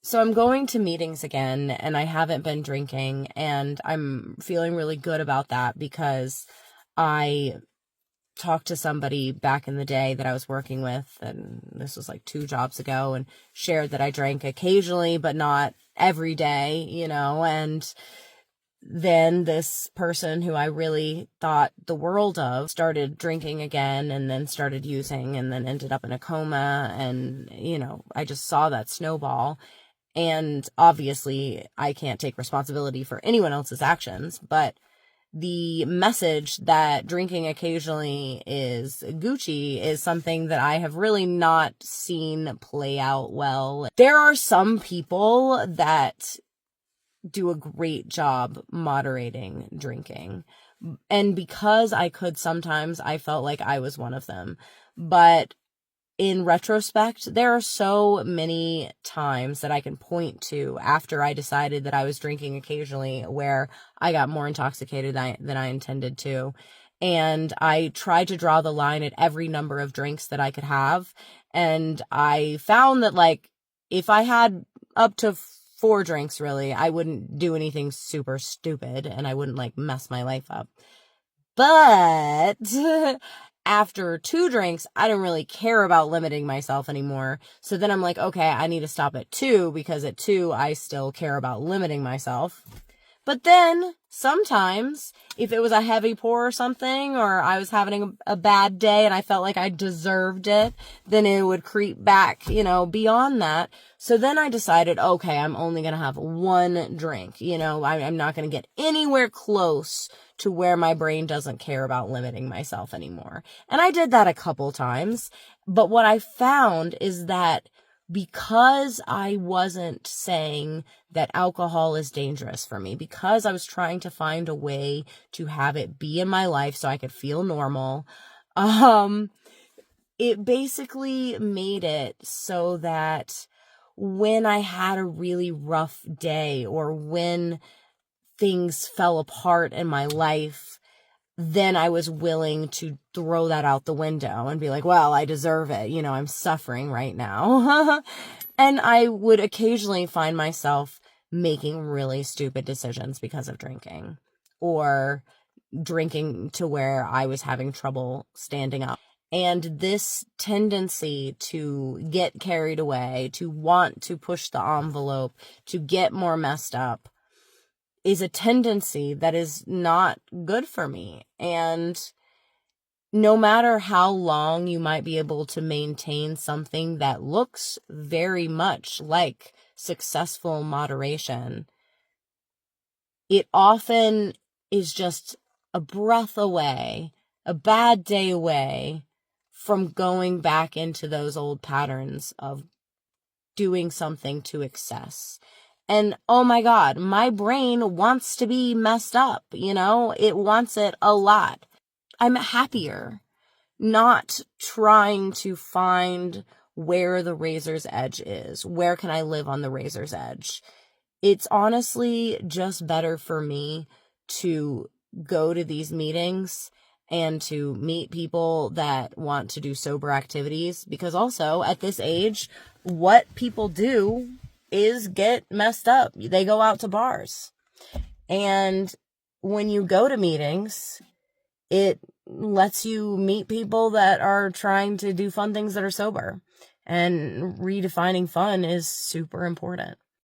So I'm going to meetings again, and I haven't been drinking, and I'm feeling really good about that because I talked to somebody back in the day that I was working with, and this was like 2 jobs ago, and shared that I drank occasionally, but not every day, and then this person who I really thought the world of started drinking again, and then started using, and then ended up in a coma, and, I just saw that snowball. And obviously, I can't take responsibility for anyone else's actions, but the message that drinking occasionally is Gucci is something that I have really not seen play out well. There are some people that do a great job moderating drinking. And because I could sometimes, I felt like I was one of them. But in retrospect, there are so many times that I can point to after I decided that I was drinking occasionally where I got more intoxicated than I intended to. And I tried to draw the line at every number of drinks that I could have. And I found that, like, if I had up to 4 drinks, really, I wouldn't do anything super stupid and I wouldn't, like, mess my life up. But after 2 drinks, I don't really care about limiting myself anymore. So then I'm like, okay, I need to stop at 2 because at 2, I still care about limiting myself. But then sometimes if it was a heavy pour or something, or I was having a bad day and I felt like I deserved it, then it would creep back, beyond that. So then I decided, okay, I'm only going to have 1 drink. I'm not going to get anywhere close to where my brain doesn't care about limiting myself anymore. And I did that a couple times. But what I found is that because I wasn't saying that alcohol is dangerous for me, because I was trying to find a way to have it be in my life so I could feel normal, it basically made it so that when I had a really rough day or when things fell apart in my life, then I was willing to throw that out the window and be like, well, I deserve it. I'm suffering right now. And I would occasionally find myself making really stupid decisions because of drinking, or drinking to where I was having trouble standing up. And this tendency to get carried away, to want to push the envelope, to get more messed up, is a tendency that is not good for me. And no matter how long you might be able to maintain something that looks very much like successful moderation, it often is just a breath away, a bad day away from going back into those old patterns of doing something to excess. And oh my God, my brain wants to be messed up, it wants it a lot. I'm happier not trying to find where the razor's edge is. Where can I live on the razor's edge? It's honestly just better for me to go to these meetings and to meet people that want to do sober activities, because also at this age, what people do is get messed up. They go out to bars. And when you go to meetings, it lets you meet people that are trying to do fun things that are sober. And redefining fun is super important.